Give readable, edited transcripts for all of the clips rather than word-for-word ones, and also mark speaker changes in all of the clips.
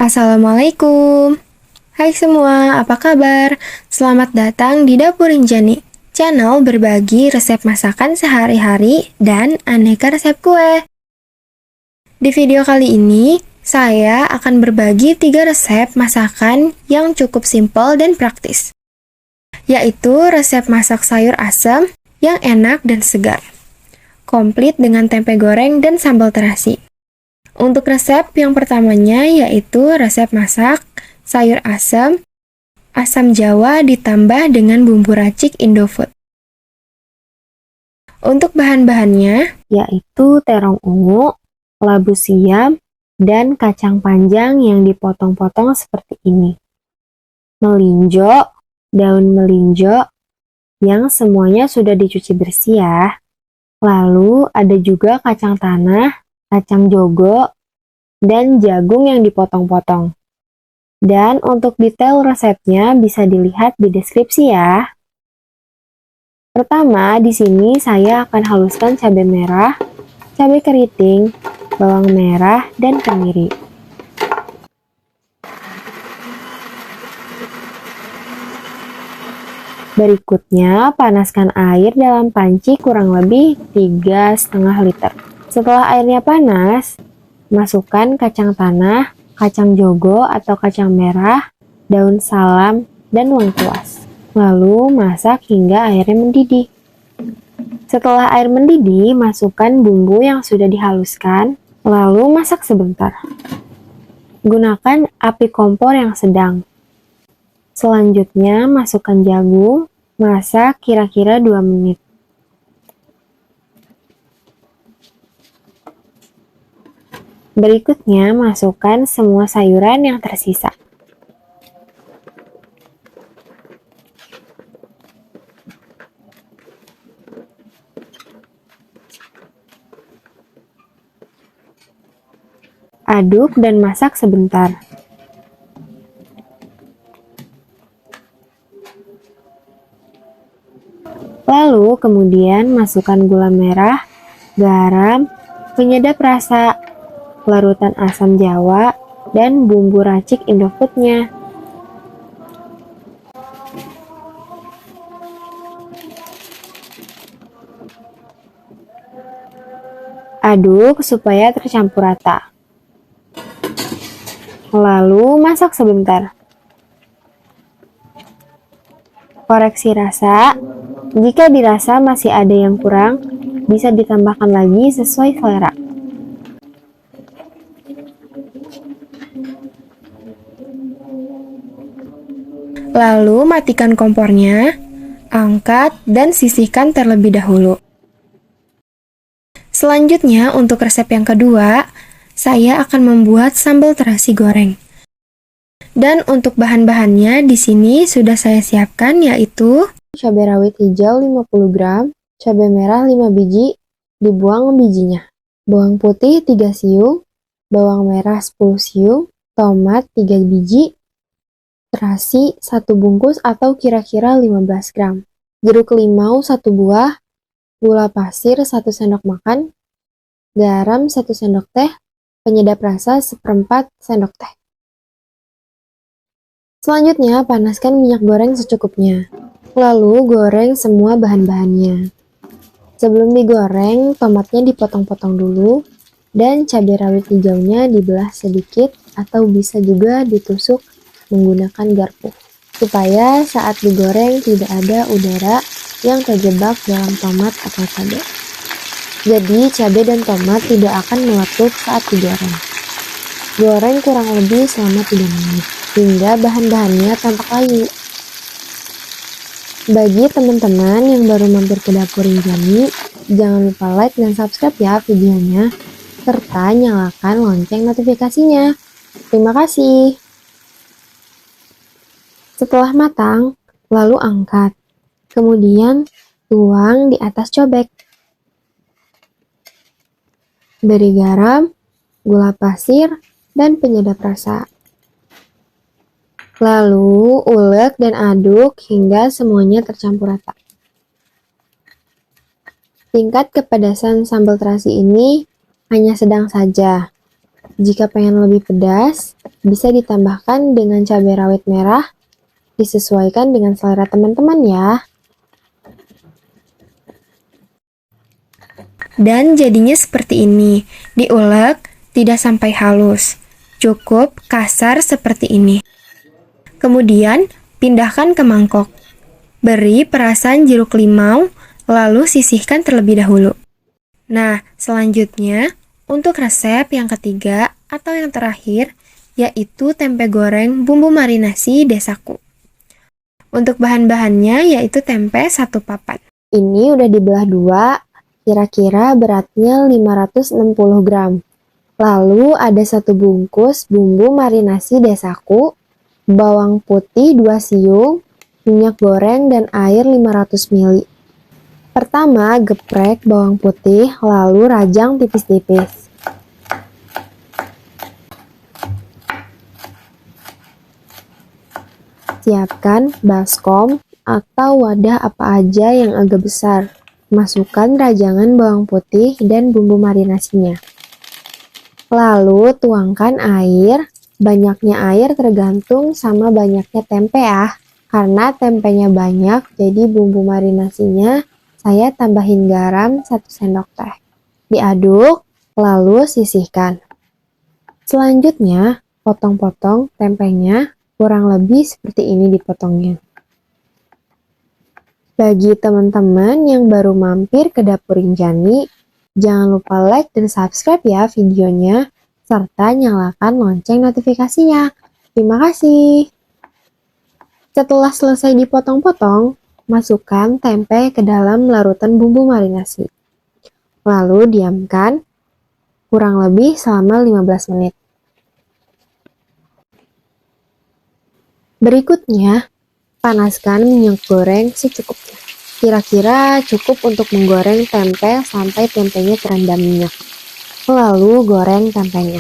Speaker 1: Assalamualaikum. Hai semua, apa kabar? Selamat datang di Dapur Injani, channel berbagi resep masakan sehari-hari dan aneka resep kue. Di video kali ini, saya akan berbagi 3 resep masakan yang cukup simpel dan praktis, yaitu resep masak sayur asem yang enak dan segar, komplit dengan tempe goreng dan sambal terasi. Untuk resep yang pertamanya yaitu resep masak sayur asam, asam jawa ditambah dengan bumbu racik Indofood. Untuk bahan-bahannya yaitu terong ungu, labu siam, dan kacang panjang yang dipotong-potong seperti ini. Melinjo, daun melinjo yang semuanya sudah dicuci bersih ya. Lalu ada juga kacang tanah, kacang jogo, dan jagung yang dipotong-potong. Dan untuk detail resepnya bisa dilihat di deskripsi ya. Pertama, di sini saya akan haluskan cabai merah, cabai keriting, bawang merah, dan kemiri. Berikutnya, panaskan air dalam panci kurang lebih 3,5 liter. Setelah airnya panas, masukkan kacang tanah, kacang jogo atau kacang merah, daun salam, dan lengkuas. Lalu masak hingga airnya mendidih. Setelah air mendidih, masukkan bumbu yang sudah dihaluskan, lalu masak sebentar. Gunakan api kompor yang sedang. Selanjutnya, masukkan jagung, masak kira-kira 2 menit. Berikutnya, masukkan semua sayuran yang tersisa. Aduk dan masak sebentar. Lalu kemudian masukkan gula merah, garam, penyedap rasa, larutan asam jawa, dan bumbu racik Indofood-nya. Aduk supaya tercampur rata. Lalu masak sebentar. Koreksi rasa. Jika dirasa masih ada yang kurang, bisa ditambahkan lagi sesuai selera. Lalu matikan kompornya, angkat dan sisihkan terlebih dahulu. Selanjutnya untuk resep yang kedua, saya akan membuat sambal terasi goreng. Dan untuk bahan-bahannya di sini sudah saya siapkan yaitu cabai rawit hijau 50 gram, cabai merah 5 biji, dibuang bijinya. Bawang putih 3 siung, bawang merah 10 siung, tomat 3 biji, terasi 1 bungkus atau kira-kira 15 gram, jeruk limau 1 buah, gula pasir 1 sendok makan, garam 1 sendok teh, penyedap rasa 1/4 sendok teh. Selanjutnya, panaskan minyak goreng secukupnya. Lalu goreng semua bahan-bahannya. Sebelum digoreng, tomatnya dipotong-potong dulu, dan cabai rawit hijaunya dibelah sedikit atau bisa juga ditusuk menggunakan garpu, supaya saat digoreng tidak ada udara yang terjebak dalam tomat atau cabai. Jadi cabai dan tomat tidak akan meletup saat digoreng. Goreng kurang lebih selama 3 menit, hingga bahan-bahannya tampak layu. Bagi teman-teman yang baru mampir ke Dapur Injani, jangan lupa like dan subscribe ya videonya, serta nyalakan lonceng notifikasinya. Terima kasih. Setelah matang, lalu angkat. Kemudian tuang di atas cobek. Beri garam, gula pasir, dan penyedap rasa. Lalu ulek dan aduk hingga semuanya tercampur rata. Tingkat kepedasan sambal terasi ini hanya sedang saja. Jika pengen lebih pedas, bisa ditambahkan dengan cabai rawit merah, disesuaikan dengan selera teman-teman ya. Dan jadinya seperti ini, diulek, tidak sampai halus, cukup kasar seperti ini. Kemudian, pindahkan ke mangkok. Beri perasan jeruk limau, lalu sisihkan terlebih dahulu. Nah, selanjutnya, untuk resep yang ketiga atau yang terakhir, yaitu tempe goreng bumbu marinasi desaku. Untuk bahan-bahannya yaitu tempe 1 papan. Ini udah dibelah dua, kira-kira beratnya 560 gram. Lalu ada 1 bungkus bumbu marinasi desaku, bawang putih 2 siung, minyak goreng dan air 500 ml. Pertama, geprek bawang putih, lalu rajang tipis-tipis. Siapkan baskom atau wadah apa aja yang agak besar. Masukkan rajangan bawang putih dan bumbu marinasinya. Lalu tuangkan air, banyaknya air tergantung sama banyaknya tempe ya. Karena tempenya banyak, jadi bumbu marinasinya saya tambahin garam 1 sendok teh. Diaduk, lalu sisihkan. Selanjutnya, potong-potong tempenya, kurang lebih seperti ini dipotongnya. Bagi teman-teman yang baru mampir ke Dapur Injani, jangan lupa like dan subscribe ya videonya, serta nyalakan lonceng notifikasinya. Terima kasih. Setelah selesai dipotong-potong, masukkan tempe ke dalam larutan bumbu marinasi. Lalu diamkan kurang lebih selama 15 menit. Berikutnya, panaskan minyak goreng secukupnya. Kira-kira cukup untuk menggoreng tempe sampai tempenya terendam minyak. Lalu goreng tempenya.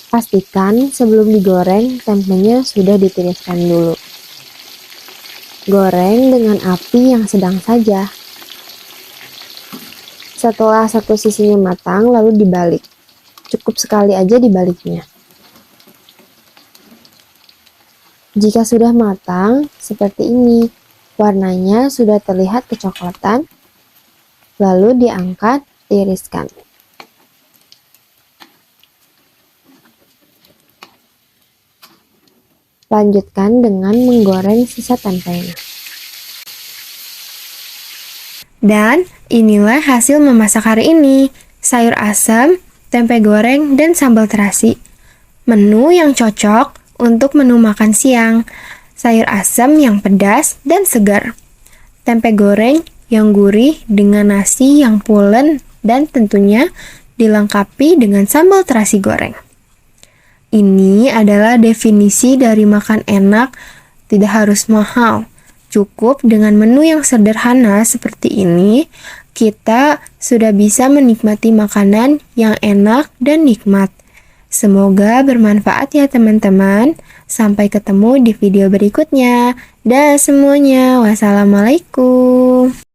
Speaker 1: Pastikan sebelum digoreng tempenya sudah ditiriskan dulu. Goreng dengan api yang sedang saja. Setelah satu sisinya matang, lalu dibalik. Cukup sekali aja dibaliknya. Jika sudah matang, seperti ini. Warnanya sudah terlihat kecoklatan. Lalu diangkat, tiriskan. Lanjutkan dengan menggoreng sisa tempenya. Dan inilah hasil memasak hari ini. Sayur asam, tempe goreng, dan sambal terasi. Menu yang cocok untuk menu makan siang. Sayur asam yang pedas dan segar. Tempe goreng yang gurih dengan nasi yang pulen dan tentunya dilengkapi dengan sambal terasi goreng. Ini adalah definisi dari makan enak, tidak harus mahal. Cukup dengan menu yang sederhana seperti ini, kita sudah bisa menikmati makanan yang enak dan nikmat. Semoga bermanfaat ya teman-teman. Sampai ketemu di video berikutnya. Dah semuanya. Wassalamualaikum.